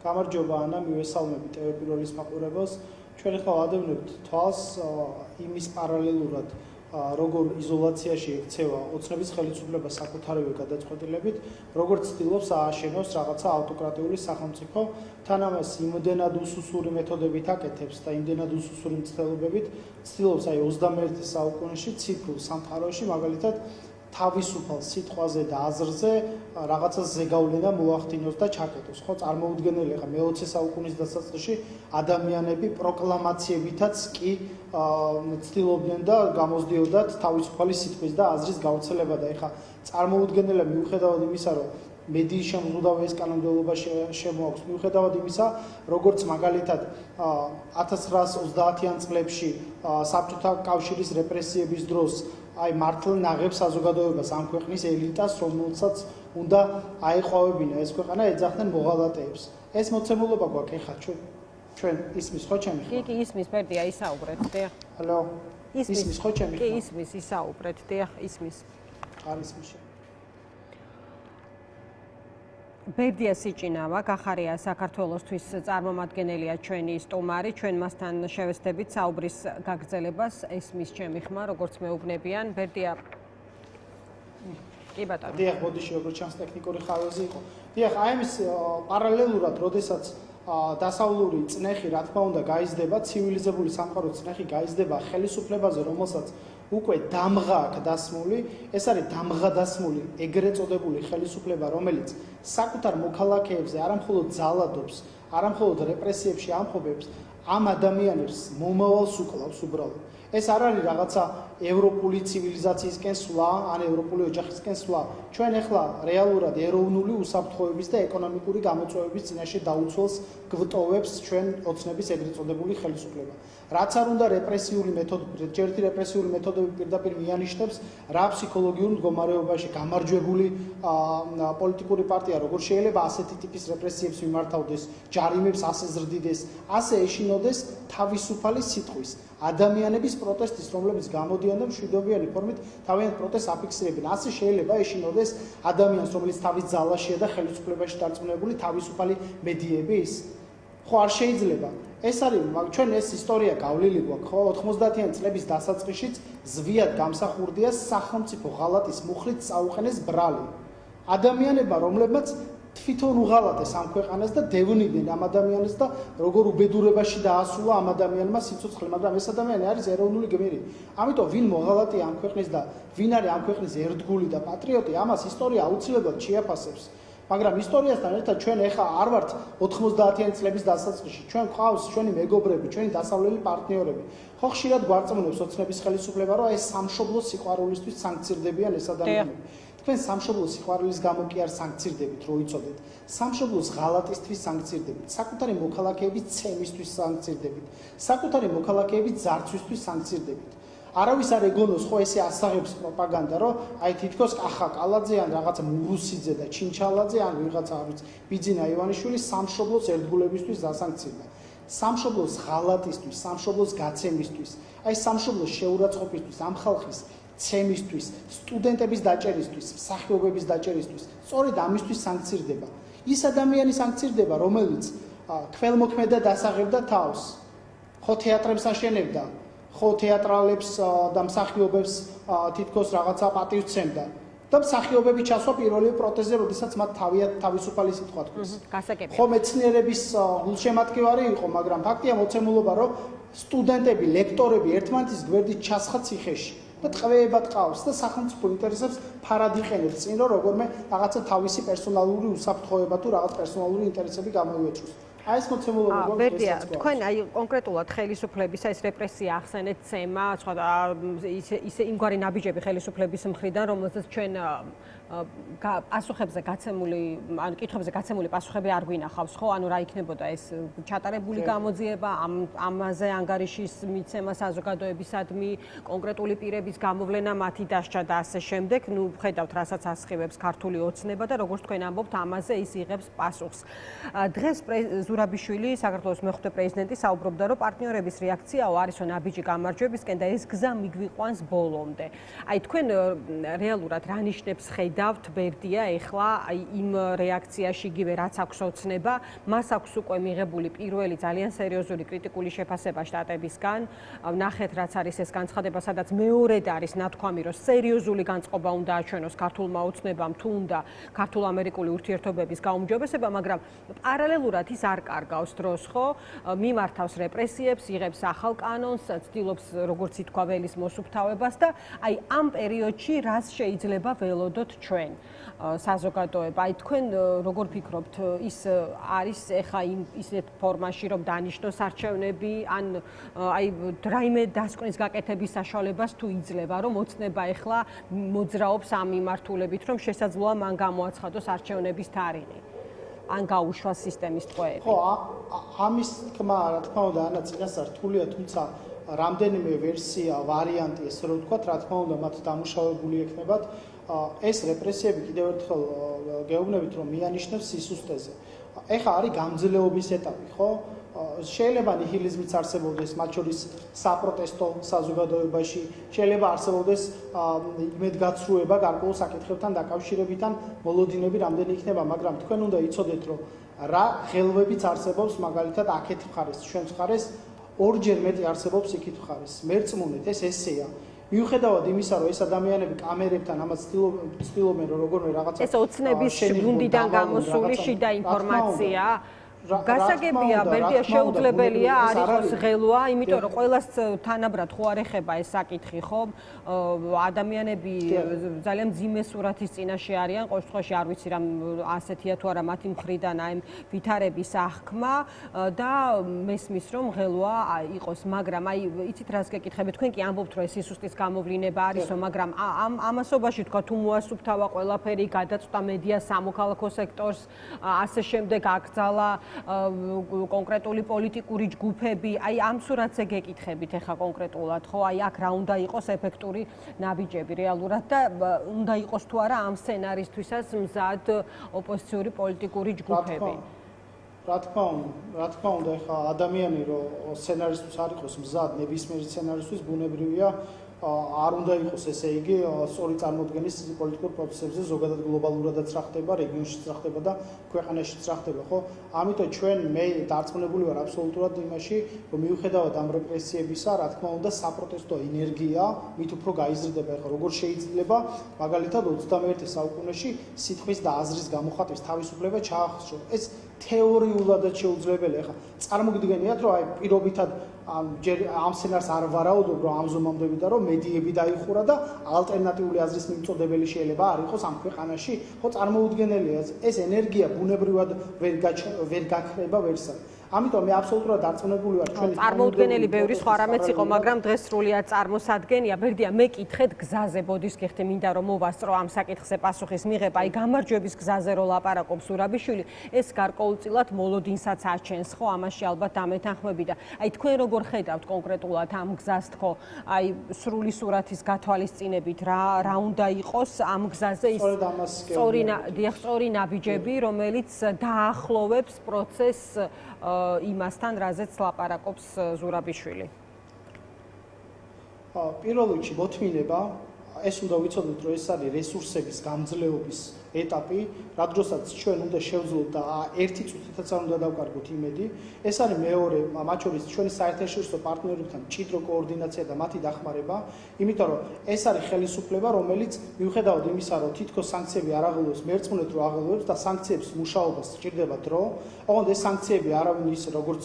გამარჯობა ანა, მივესალმები TV პირველის მაყურებელს. ჩვენ ახლა ვადევნებთ თვალს იმის პარალელურად, როგორ იზოლაციაში ექცევა ოცნების ხელისუფლება საკუთარივე გადაწყვეტილებით, როგორ ცდილობს ააშენოს რაღაცა ავტოკრატიული სახელმწიფო, თან ამას იმდენად უსუსური მეთოდებით აკეთებს და იმდენად უსუსური მცდელობებით ცდილობს აი 21 საუკუნეში ციფრულ სამყაროში მაგალითად თავისუფალ სიტყვაზე და აზრზე რაღაცა ზეგავლენა მოახდინოს და ჩაკეტოს. ხო, წარმოუდგენელი ხა მე-20 საუკუნის დასაწყისში ადამიანები პროკლამაციებითაც კი ცდილობდნენ და გამოსდიოდათ თავისუფალი სიტყვის და აზრის გავრცელება და ეხა წარმოუდგენელია მიუხედავად იმისა, რომ მედიის შემზღუდავი ეს კანონმდებლობა შემოაქვს, მიუხედავად იმისა, როგორც მაგალითად 1930-იან წლებში საბჭოთა კავშირის რეპრესიების დროს აი მართლ ნაღებ საზოგადოებას ამ ქვეყნის ელიტას, რომელსაც უნდა აეყვავებინა ეს ქვეყანა, ეძახდნენ მოღალატეებს. ეს მოცემულობა გვაქვს ეხლა ჩვენ ისმის ხო ჩემი ხო? კი, ისმის, ბერდია, ისაუბრეთ, დიახ. ჰალო. ისმის ხო ჩემი ხო? კი, ისმის, ისაუბრეთ, დიახ, ისმის. არ ისმის. ბერდია სიჭინავა, გახარია საქართველოსთვის წარმომადგენელია ჩვენი სტუმარი, ჩვენ მასთან შევესდებით საუბრის გაგრძელებას, ესმის ჩემი ხმა, როგორც მეუბნებიან. ბერდია. კი ბატონო. დიახ, ბოდიში როგორც ჩანს ტექნიკური ხარვეზი იყო. დიახ, აი ამის პარალელურად, როდესაც დასავლური წნეხი, რა თქმა უნდა, გაიზრდება, ცივილიზებული სამყაროს წნეხი გაიზრდება ხელისუფლებაზე, რომელსაც უკვე დამღა აქვს დასმული, ეს არის დამღა დასმული ეგრეთ წოდებული ხელისუფლება, რომელიც საკუთარ მოქალაქეებზე არამხოლოდ ძალადობს, არამხოლოდ რეპრესიებში ამხობებს, ამ ადამიანებს მომავალს უკლავს უბრალოდ. ეს არ არის რაღაცა ევროპული ცივილიზაციისკენ სვლა, ან ევროპული ოჯახისკენ სვლა. ჩვენ ახლა რეალურად ეროვნული უსაფრთხოების და ეკონომიკური გამოწვევების წინაშე დაუცველს გვტოვებს ჩვენ ოცნების ეგრეთ წოდებული ხელისუფლება. რაც არ უნდა რეპრესიული მეთოდები, ჯერტი რეპრესიული მეთოდები პირდაპირ მიანიშნებს რა ფსიქოლოგიურ მდგომარეობაში გამარჯვებული პოლიტიკური პარტია როგორ შეიძლება ასეთი ტიპის რეპრესიებს მიმართავდეს, ჯარიმებს ასე ზრდიდეს, ასე ეშინოდეს თავისუფალი სიტყვის ადამიანების პროტესტის, რომლებიც გამოდიან და მშვიდობიანი ფორმით თავიანთ პროტესტს აფიქსირებენ. ასე შეიძლება ეშინოდეს ადამიანს, რომელიც თავის ძალაშია და ხელისუფლებაში დარწმუნებული თავისუფალი მედიების? ხო, არ შეიძლება. ეს არის ჩვენ ეს ისტორია გავლილი გვაქვს, ხო, 90-იან წლების დასაწყისშიც ზვიად გამსახურდია სახელმწიფო ღალატის მუხლით წაუყენეს ბრალი. ადამიანებმა, რომლებმაც თვითონ უღალატეს ამ ქვეყანას და დევნიდნენ ამ ადამიანებს და როგორ უბედურებაში დაასულა ამ ადამიანმა სიცოცხლე, მაგრამ ეს ადამიანი არის ეროვნული გმირი. ამიტომ ვინ მოღალატია ამ ქვეყნის და ვინ არის ამ ქვეყნის ერთგული და პატრიოტი, ამას ისტორია აუცილებლად შეაფასებს. მაგრამ ისტორიასთან ერთად ჩვენ ახლა არ ვართ 90-იან წლების დასაწყისში. ჩვენ გვყავს ჩვენი მეგობრები, ჩვენი დასავლელი პარტნიორები. ხო, ხშირად გვარწმუნებს ოცნების ხელისუფლება, რომ ეს სამშობლოს სიყვარულისთვის სანქცირდებიან ეს ადამიანები. თქვენ სამშობლოს სიყვარულის გამო კი არ სანქცირდებით, რო იცოდეთ. სამშობლოს ღალატისთვის სანქცირდებით, საკუთარი მოქალაქეების ცემისთვის სანქცირდებით, საკუთარი მოქალაქეების ძარცვისთვის სანქცირდებით. არავის არ ეგონოს ხო ესე ასაღებს პროპაგანდა, რომ აი თითქოს კახა კალაძე ან რაღაცა მურუსიძე და ჩინჩალაძე ან ვიღაცა არის ბიძინა ივანიშვილი სამშობლოს ერთგულებისთვის დასანქცირდა. სამშობლოს ღალატისთვის, სამშობლოს გაცემისთვის, აი სამშობლოს შეურაცხყოფისთვის, ამ ხალხის ცემისთვის, სტუდენტების დაჭერისთვის, მსახიობების დაჭერისთვის, სწორედ ამისთვის სანქცირდება. ის ადამიანი სანქცირდება, რომელიც ქველმოქმედად ასაღებდა თავს, ხო თეატრებს აშენებდა, ხო თეატრალებს და მსახიობებს თითქოს რაღაცა პატივცემდა და მსახიობები ჩასვა პირველი პროტესტზე, როდესაც მათ თავისუფალი სიტყვა თქვეს. ხო მეცნიერების გულშემატკივარი იყო, მაგრამ ფაქტია მოცემულობა, რომ სტუდენტები, ლექტორები ერთმანეთის გვერდით ჩასხა ციხეში და ტყვეებად ყავს და სახელმწიფო ინტერესებს ფარად იყენებს წინ, რომ როგორმე რაღაცა თავისი პერსონალური უსაფრთხოება თუ რაღაც პერსონალური ინტერესები გამოიუეჭოს. აი ეს მოცემულობა ბერდია, თქვენ აი კონკრეტულად ხელისუფლების ეს რეპრესია ახსენეთ ცემა, სხვა ისე იმგვარი ნაბიჯები ხელისუფლების მხრიდან, რომელზეც ჩვენ პასუხებზე გაცემული, ან კითხვებზე გაცემული პასუხები არ გვინახავს, ხო? ანუ რა იქნებოდა ეს ჩატარებული გამოძიება, ამაზე ანგარიშის მიცემა საზოგადოებისადმი, კონკრეტული პირების გამოვლენა, მათი დასჯა და ასე შემდეგ. ნუ ხედავთ, რასაც ასხივებს ქართული ოცნება და როგორც თქვენ ამბობთ, ამაზე ის იღებს პასუხს. დღეს ზურაბიშვილი, საქართველოს მეხუთე პრეზიდენტი საუბრობდა, რომ პარტნიორების რეაქციაო არისო ნაბიჯი გამარჯვებისკენ და ეს გზა მიგვიყვანს ბოლომდე. აი თქვენ რეალურად რა ნიშნებს ხედავთ ხედავთ ბერდია ეხლა იმ რეაქციაში იგივე რაც აქვს ოცნება, მას აქვს უკვე მიღებული პირველი ძალიან სერიოზული კრიტიკული შეფასება შტატებისგან. ნახეთ რაც არის ეს განცხადება, სადაც მეორედ არის ნათქვამი, რომ სერიოზული განწყობა უნდა აჩვენოს ქართულმა ოცნებამ, თუ უნდა ქართულ-ამერიკული ურთიერთობების გაუმჯობესება, მაგრამ პარალელურად ის არ კარგავს დროს, ხო? მიმართავს რეპრესიებს, იღებს ახალ კანონს, ცდილობს როგორც ითქვა ველის მოსუფთავებას და აი ამ პერიოდში რას შეიძლება ველოდოთ ჩვენ საზოგადოება. აი თქვენ როგორ ფიქრობთ, ის არის ეხა ისეთ ფორმაში, რომ დანიშნოს არჩევნები, ან აი რაიმე დასკვნის გაკეთების საშუალებას თუ იძლევა, რომ ოცნება ეხლა მოძრაობს ამ მიმართულებით, რომ შესაძლოა მან გამოაცხადოს არჩევნების თარიღი. ან გაუშვას სისტემის ტყვეები. ხო, ამის თქმა, რა თქმა უნდა, ანა წინასწარ რთულია, თუმცა რამდენიმე ვერსია, ვარიანტი, ესე რომ ვთქვათ, რა თქმა უნდა, მათ დამუშავებული ექნებათ. ეს რეპრესიები კიდევ ერთხელ გეუბნებით, რომ მიანიშნებს სისუსტეზე. ეხლა არის გამძლეობის ეტაპი, ხო? შეიძლება ნიჰილიზმიც არსებობდეს, მათ შორის საპროტესტო საზოგადოებაში, შეიძლება არსებობდეს იმედგაცრუება გარკვეულ საკითხებთან დაკავშირებით, ან მოლოდინები რამდენი იქნება, მაგრამ თქვენ უნდა იცოდეთ, რომ რა ხელვებიც არსებობს, მაგალითად, აქეთ მხარეს, ჩვენს მხარეს ორჯერ მეტი არსებობს იქით მხარეს. მერწმუნეთ, ეს ესეა. მიუხედავად იმისა, რომ ეს ადამიანები კამერებთან ამას ცდილობენ, რომ როგორმე რაღაცა ეს ოცნების გუნდიდან გამოსული შიდა ინფორმაცია. გასაგებია, ბერდია შეუძლებელია არ იყოს ღელვა, იმიტომ რომ ყველას თანაბრად ხო არ ეხება ეს საკითხი, ხო? ადამიანები ძალიან მძიმე სურათის წინაშე არიან, ყოველ შემთხვევაში არ ვიცი რა ასეთია თუ არა მათი მხრიდან აი ვითარების აღქმა და მესმის რომ ღელვა იყოს, მაგრამ აი იცით რას გეკითხებით, თქვენ კი ამბობთ რომ ეს სისუსტის გამოვლინება არისო, მაგრამ ამასობაში თქვა თუ მოასუფთავა ყველაფერი, გადაწყვეტა მედია სამოქალაქო სექტორს, ასე შემდეგ აკრძალა კონკრეტული პოლიტიკური ჯგუფები, აი ამ სურათზე გეკითხებით ახლა კონკრეტულად, ხო? აი აქ რა უნდა იყოს ეფექტური ნაბიჯები რეალურად და უნდა იყოს თუ არა ამ სცენარისთვისაც მზად ოპოზიციური პოლიტიკური ჯგუფები. რა თქმა უნდა, ახლა ადამიანი რომ სცენარისთვის არ იყოს მზად ნებისმიერი სცენარისთვის ბუნებრივია არ უნდა იყოს ესე იგი სწორი წარმოდგენის პოლიტიკურ პროცესებზე ზოგადად გლობალურადაც რა ხდება, რეგიონშიც რა ხდება და ქვეყანაშიც რა ხდება, ხო? ამიტომ ჩვენ მე დარწმუნებული ვარ აბსოლუტურად იმაში, რომ მიუხედავად ამ რეპრესიებისა, რა თქმა უნდა, საპროტესტო ენერგია მით უფრო გაიზრდება. ახლა როგორ შეიძლება მაგალითად 21 საუკუნეში სიტყვის და აზრის გამოხატვის თავისუფლება ჩაახშოს. ეს თეორიულადაც შეუძლებელია. ახლა წარმოგიდგენიათ, რომ აი პირობითად ამ სცენარს არ ვარაუდობ, რომ ამზომამდები და რომ მედიები დაიხურა და ალტერნატიული აზრის მიმწოდებელი შეიძლება არ იყოს ამ ქვეყანაში, ხო წარმოუდგენელია. ეს ენერგია ბუნებრივად ვერ გაქრება ვერსად. ამიტომ მე აბსოლუტურად დარწმუნებული ვარ ჩვენი წარმოუდგენელი ბევრი სხვა რამეც იყო, მაგრამ დღეს სრულიად წარმოსადგენია. ბერდია, მე კითხეთ გზაზე ბოდისკეხთე მინდა რომ მოვასწრო ამ საკითხზე პასუხის მიღება. აი გამარჯვების გზაზე რო ლაპარაკობს ზურაბიშვილი, ეს გარკვეულწილად მოლოდინსაც აჩენს, ხო? ამაში ალბათ დამეთანხმები და აი თქვენ როგორ ხედავთ კონკრეტულად ამ გზას თქო? აი სრული სურათის გათვალისწინებით რა უნდა იყოს ამ გზაზე ის სწორი ნაბიჯები, რომელიც დაახლოვებს პროცესს იმასთან, რაზეც ლაპარაკობს ზურაბიშვილი. პირველ რიგში მოთმინება, ეს უნდა ვიცოდეთ, რომ ეს არის რესურსების გამძლეობის ეტაპი, რა დროსაც ჩვენ უნდა შევძლოთ და ერთი წუთითაც არ უნდა დავკარგოთ იმედი. ეს არის მეორე, მათ შორის ჩვენი საერთაშორისო პარტნიორებთან მჭიდრო коорდინაცია და მათი დახმარება, იმიტომ რომ ეს არის ხელისუფლება, რომელიც მიუხედავად იმისა, რომ თითქოს სანქციები არ აღელვებს, მერწმუნეთ რომ აღელვებს და სანქციების მუშაობას სჭირდება დრო, ოღონდ ეს სანქციები არავინ ის როგორც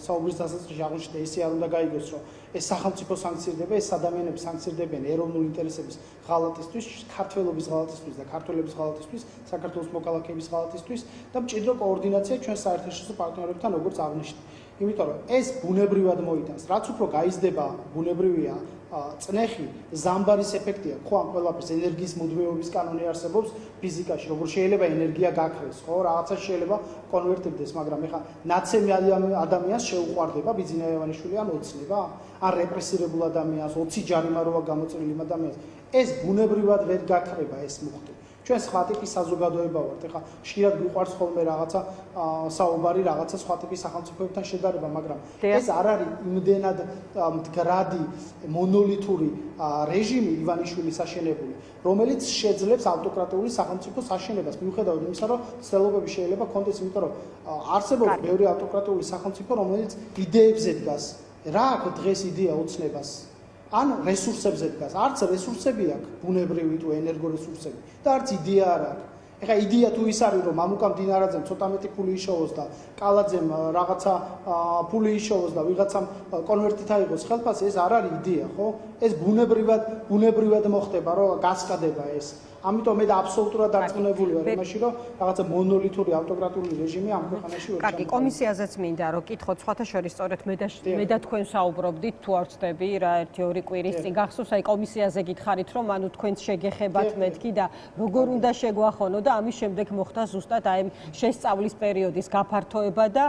საუბრის დასაწყისში აღნიშნე, ესე არ უნდა გაიგოს, რომ ეს სახელმწიფო სანქცირდება, ეს ადამიანები სანქცირდებიან ეროვნული ინტერესების ღალატისთვის, ქართველობის ღალატისთვის და ქართველების ღალატისთვის, საქართველოს მოქალაქეების ღალატისთვის და მჭიდრო коорდინაცია ჩვენ საერთაშორისო პარტნიორებთან, როგორც აღნიშნე. იმიტომ რომ ეს ბუნებრივად მოიტანს, რაც უფრო გაიზრდება ბუნებრივია წნეხი, ზამბარის ეფექტი აქვს, ხო, ამ ყველაფერს ენერგიის მუდმივობის კანონი არსებობს ფიზიკაში, როგორ შეიძლება ენერგია გაქრეს, ხო, რაღაცა შეიძლება კონვერტირდეს, მაგრამ ეხლა ნაცემი ადამიანს შეუყვარდება ბიძინა ივანიშვილი ან ოცნება, ან რეპრესირებულ ადამიანს, 20 ჯარიმა როა გამოწვეული ადამიანს, ეს ბუნებრივად ვერ გაქრება ეს მუხტი. ჩვენ სხვა ტიპის საზოგადოება ვართ. ეხლა ხშირად გვიყვარს ხოლმე რაღაცა საუბარი რაღაცა სხვა ტიპის სახელმწიფოებთან შედარება, მაგრამ ეს არ არის იმდენად მდგრადი მონოლითური რეჟიმი ივანიშვილის აშენებული, რომელიც შეძლებს ავტოკრატიული სახელმწიფოს აშენებას, მიუხედავად იმისა, რომ ცდილობები შეიძლება კონდეს, იმიტომ რომ არსებობს ბევრი ავტოკრატიული სახელმწიფო, რომელიც იდეებზე დგას. რა აქვს დღეს იდეა ოცნებას? ან რესურსებზე დგას. არც რესურსები აქვს, ბუნებრივი თუ ენერგორესურსები და არც იდეა არ აქვს. ეხლა იდეა თუ ის არის, რომ მამუკა მდინარაძემ ცოტა მეტი ფული იშოვოს და კალაძემ რაღაცა ფული იშოვოს და ვიღაცამ კონვერტით აიღოს ხელფასი, ეს არ არის იდეა, ხო? ეს ბუნებრივად მოხდება, რომ გასკადება ეს. ამიტომ მე და აბსოლუტურად დარწმუნებული ვარ იმაში, რომ რაღაცა მონოლითური ავტოკრატიული რეჟიმი ამ ქვეყანაში ვერ კარგი, კომისიაზეც მინდა რომ კითხოთ, სხვათა შორის სწორედ მე და თქვენ საუბრობდით, თუ არ ვწდები რა 1-2 კვირის წინ გახსოვს, აი კომისიაზე გითხარით, რომ ანუ თქვენც შეგეხებათ მეთქი და როგორ უნდა შეგვახონო და ამის შემდეგ მოხდა ზუსტად აი შესწავლის პერიოდის გაფართოება და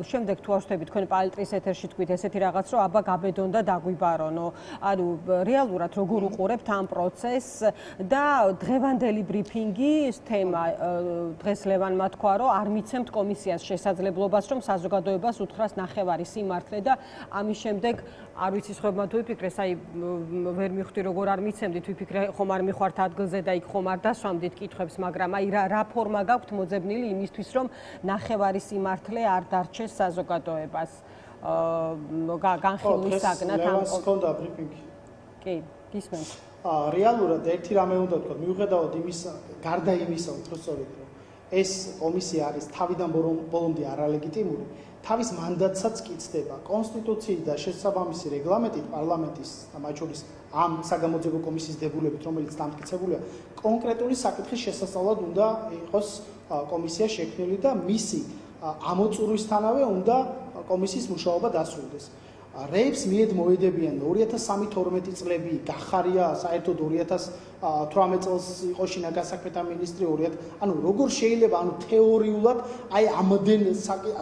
შემდეგ თუ არ ვწდები თქვენ პალტრის ეთერში თქვით ესეთი რაღაც, რომ აბა გაბედონ და დაგვიბარონო. ანუ რეალურად როგორ უყურებთ ამ პროცესს და დღევანდელი ბრიფინგის თემა დღეს ლევანმა თქვა, რომ არ მიცემთ კომისიას შესაძლებლობას, რომ საზოგადოებას უთხრას ნახევარი სიმართლე და ამის შემდეგ არ ვიცი სხვებმა თუ იფიქრეს, აი ვერ მივხვდი როგორ არ მიცემდით, ვიფიქრე ხომ არ მიხوارთ ადგილზე და იქ ხომ არ დასვამდით კითხვებს, მაგრამ აი რა ფორმა გაქვთ მოძებნილი იმისთვის, რომ ნახევარი სიმართლე არ დარჩეს საზოგადოებას. განხილვის საგნად ამ კონდა ბრიფინგი. კი, გისმენთ. რეალურად ერთი რამე უნდა ვთქვა, მიუხედავად იმისა, გარდა იმისა, უпростоრით, რომ ეს კომისია არის თავიდან ბოლომდე არალეგიტიმური, თავის მანდატსაც კი ცდება კონსტიტუციით და შესაბამისი რეგლამენტით პარლამენტის და მათ შორის ამ საგამოძიებო კომისიის დებულებით, რომელიც დამტკიცებულია, კონკრეტული საკითხის შესასწავლად უნდა იყოს კომისია შექმნილი და მისი ამოწურვისთანავე უნდა კომისიის მუშაობა დასრულდეს. რეებს მიედ მოედებიან 2013-12 წლები, გახარია საერთოდ 2018 წელს იყო შინაგან საქმეთა მინისტრი, ანუ როგორ შეიძლება, ანუ თეორიულად, აი ამდენ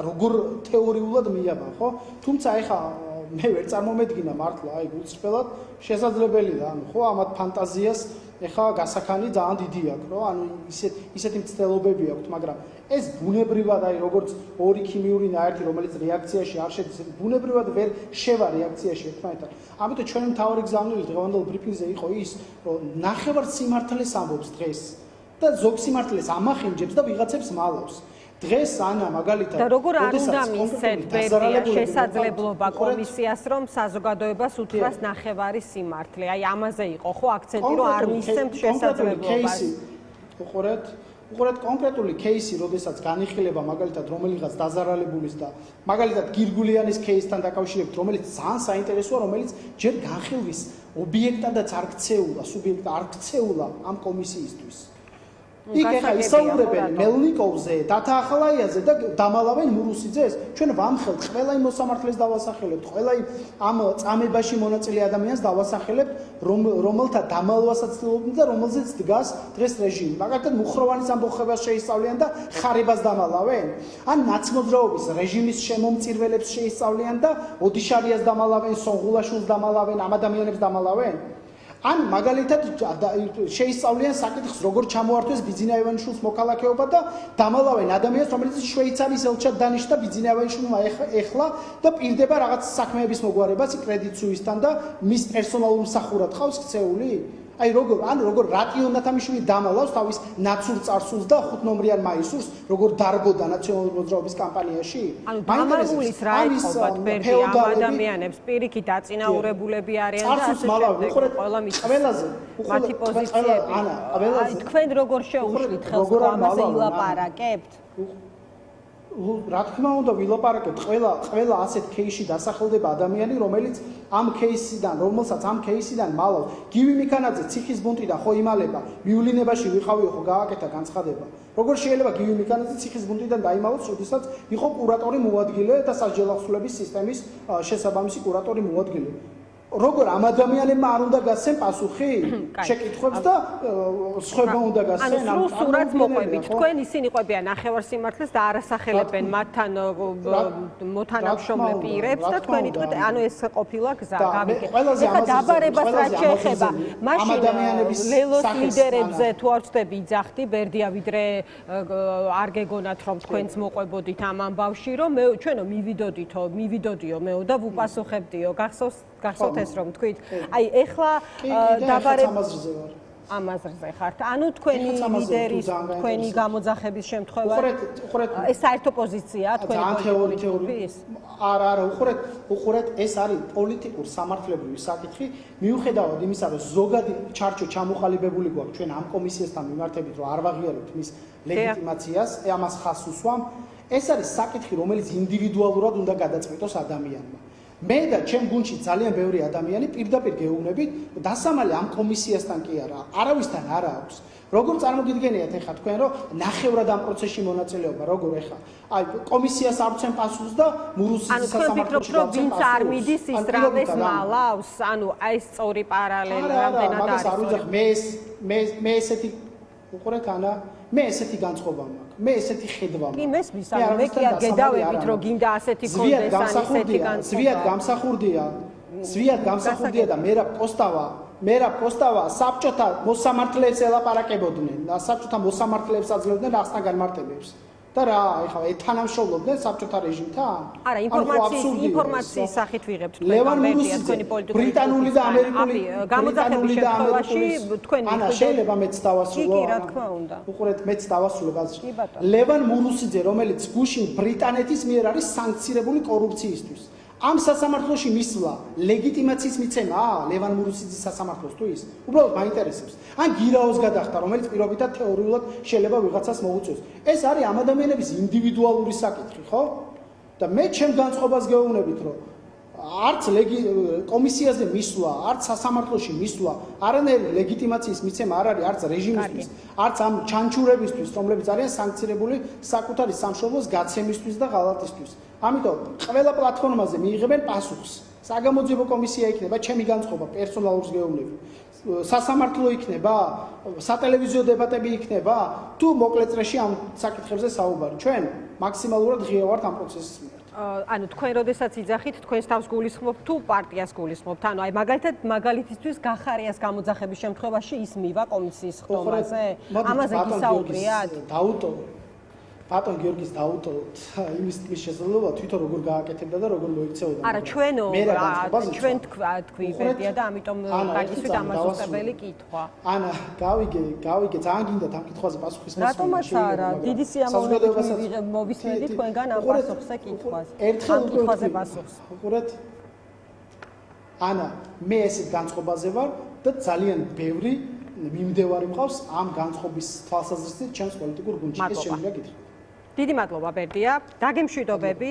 როგორ თეორიულად მიაბა, ხო? თუმცა ეხა მე ვერ წარმომედგინა მართლა, აი გულწრფელად შესაძლებელია, ანუ ხო, ამათ ფანტაზიას ეხა გასახანი ძალიან დიდი აქვს, რომ ანუ ისეთი მცდელობები აქვს, მაგრამ ეს ბუნებრივად აი როგორც ორი ქიმიური ნაერთი, რომელიც რეაქციაში არ შედის, ბუნებრივად ვერ შევა რეაქციაში ერთმანეთთან. ამიტომ ჩვენი მთავარი გზავნილი დღევანდელ ბრიფინგზე იყო ის, რომ ნახევარ სიმართლეს ამბობს დღეს და ზოგ სიმართლეს ამახინჯებს და ვიღაცებს მალავს. დღეს ანა მაგალითად და როგორ არ უნდა მისცეთ ბერია შესაძლებლობა კომისიას, რომ საზოგადოებას უთხრას ნახევარი სიმართლე. აი ამაზე იყო ხო აქცენტი, რომ არ მისცემთ შესაძლებლობას. უყურეთ კონკრეტული кейსი, როდესაც განიხილება მაგალითად რომელიღაც დაზარალებულის და მაგალითად გირგულიანის кейსთან დაკავშირებით, რომელიც ძალიან საინტერესოა, რომელიც ჯერ განხილვის ობიექტადაც არ ქცეულა, სუბიექტად არ ქცეულა ამ კომისიისთვის. იქ ეხა ისაუბრებენ მელნიკოვზე, დათაახალაიაზე და დამალავენ მურუსიძეს. ჩვენ ვამხელთ ყველა იმ მოსამართლეს დავასახელებთ, ყველა ამ წამებაში მონაწილე ადამიანს დავასახელებთ, რომელთა დამალვასაც ცდილობენ და რომელზეც დგას დღეს რეჟიმი. მაგალითად მუხროვანის ამბოხებას შეისწავლიან და ხარებას დამალავენ. ან ნაცმოძრაობის რეჟიმის შემომწირველებს შეისწავლიან და ოდიშარიას დამალავენ, სონღულაშვილს დამალავენ, ამ ადამიანებს დამალავენ. ან მაგალითად შეისწავლიან საკითხს, როგორ ჩამოართვეს ბიძინა ივანიშვილის მოქალაქეობა და დამალავენ ადამიანს, რომელიც შვეიცარიის ელჩად დანიშნა ბიძინა ივანიშვილმა ეხლა და პირდება რაღაც საქმეების მოგვარებას კრედიტ სუისთან და მის პერსონალურ მსახურად ყავს ქცეული. აი როგორ რატიონ ნათამიშვილი დამალავს თავის ნაცურ წარსულს და 5 ნომრიან მაისურს, როგორ დარბოდა ნაციონალური მოძრაობის კამპანიაში? ანუ დამალულის რა ეთყობათ ბერდი ამ ადამიანებს, პირიქით აწინაურებულები არიან და ასე შემდეგ. ყველა ყველაზე მათი პოზიციები. აი თქვენ როგორ შეუშვით ხელს ამაზე ილაპარაკებთ? რა თქმა უნდა ვილაპარაკებთ, ყველა ასეთ кейსში დასახელდება ადამიანი, რომელიც რომელსაც ამ кейსიდან მალავს. გივი მიქანაძე ციხის ბუნტიდან ხო იმალება, მიულინებაში ვიყავიო ხო გააკეთა განცხადება. როგორ შეიძლება გივი მიქანაძე ციხის ბუნტიდან დაიმალოს, როდესაც იყო კურატორი მოადგილე და სასჯელახსნელების სისტემის შესაბამისი კურატორი მოადგილე. როგორ ამ ადამიანებმა არ უნდა გასცენ პასუხი შეკითხვებს და სხვება უნდა გასცენ ანუ სურათს მოყვებით თქვენ ისინი ყვებიან ნახევარსიმართლეს და არასახელებენ მათთან მოთანამშრომლე პირებს და თქვენ იტყვით ანუ ეს ყოფილა გზა გამიგე ეხლა დაბარებას რაც შეეხება მაშინ ლელოს ლიდერებზე თუ არ ვწდები იძახდი ბერდია ვიდრე არ გეგონათ რომ თქვენც მოყვებოდით ამ ამბავში რომ მე ჩვენო მივიდოდიო მეო და ვუპასუხებდიო გახსოვთ ეს რომ თქვით აი ეხლა დაბარებას ამაზრზე ხართ ანუ თქვენი ლიდერის თქვენი გამოძახების შემთხვევა ეს საერთო პოზიციაა თქვენი თეორიის არა უყურეთ ეს არის პოლიტიკურ სამართლებრივი საკითხი მიუხედავად იმისა რომ ზოგადი ჩარჩო ჩამოყალიბებული გვაქვს ჩვენ ამ კომისიასთან მიმართებით რომ არ ვაღიარებთ მის ლეგიტიმაციას ამას ხას უსვამ ეს არის საკითხი რომელიც ინდივიდუალურად უნდა გადაწყვიტოს ადამიანმა მე და ჩემ გუნდში ძალიან ბევრი ადამიანი პირდაპირ გეუბნებით დასამალი ამ კომისიასთან კი არა არავისთან არ აქვს როგორ წარმოგიდგენიათ ეხლა თქვენ რომ ნახევრად ამ პროცესში მონაწილეობა როგორ ეხლა აი კომისიას არ ვცემ პასუხს და მურუსის სასამართლოში რომ ვინც არ მიდის ის რამეს მალავს ანუ აი ეს სწორი პარალელი რამდენად არის მე ესეთი უყურეთ ანა მე ესეთი განწყობა მაქვს მე ესეთი ხედვა მაქვს კი მესმის ანუ მე კი არ გედავებით რომ გინდა ასეთი კონდეს ან ესეთი განწყობა ზვიად გამსახურდია და მე რა პოსტავა საბჭოთა მოსამართლეებს ელაპარაკებოდნენ და საბჭოთა მოსამართლეებს აძლევდნენ ახსნა განმარტებებს და რა ეხლა ეთანამშრომლობდნენ საბჭოთა რეჟიმთან არა ინფორმაციის სახით ვიღებთ ლევან მურუსიძე თქვენი პოლიტიკური ბრიტანული და ამერიკული გამოძახების შემთხვევაში თქვენი ანა შეიძლება მეც დავასრულო კი რა თქმა უნდა უყურეთ მეც დავასრულებ ლევან მურუსიძე რომელიც გუშინ ბრიტანეთის მიერ არის სანქცირებული კორუფციისთვის ამ სასამართლოში მისვლა ლეგიტიმაციის მიცემაა ლევან მურუსიძის სასამართლოსთვის უბრალოდ მაინტერესებს ან გირაოს გადახდა რომელიც პირობითად თეორიულად შეიძლება ვიღაცას მოუწევს ეს არის ამ ადამიანების ინდივიდუალური საკითხი ხო და მე ჩემ განწყობას გეუბნებით რომ არც კომისიაზე მისვლა არც სასამართლოში მისვლა არანაირი ლეგიტიმაციის მიცემა არ არის არც რეჟიმისთვის არც ამ ჩანჩურებისთვის რომლებიც არიან სანქცირებული საკუთარი სამშობლოს გაცემისთვის და ღალატისთვის ამიტომ ყველა პლატფორმაზე მიიღებენ პასუხს საგამოძიებო კომისია იქნება ჩემი განწყობა პერსონალურს გეუბნები სასამართლო იქნება სატელევიზიო დებატები იქნება თუ მოკლე წრეში ამ საკითხებზე საუბარი ჩვენ მაქსიმალურად ღია ვართ ამ პროცესის მიმართ ანუ თქვენ როდესაც იძახით თქვენს თავს გულისხმობთ თუ პარტიას გულისხმობთ ანუ აი მაგალითისთვის გახარიას გამოძახების შემთხვევაში ის მივა კომისიის ხდომაზე ამაზე გისაუბრიათ ბატონ გიორგის დაუტოვოთ იმის შესაძლებლობა თვითონ როგორ გააკეთებდა და როგორ მოიქცეოდა არა ჩვენო ჩვენ თქვი ბერდია და ამიტომ გაგვისვით ამასწორებელი კითხვა ანა გავიგე ძალიან გინდათ ამ კითხვაზე პასუხის მოსმენა რატომაც არა დიდი სიამოვნებით მოვისმენდი თქვენგან ამ პასუხზე კითხვას ერთხელ კითხვაზე პასუხს უყურეთ ანა მე ესეთ განწყობაზე ვარ და ძალიან ბევრი მიმდევარი მყავს ამ განწყობის თვალსაზრისით ჩემს პოლიტიკურ გუნდში ეს შემიძლია გითხრათ დიდი მადლობა ბერდია დაგემშვიდობები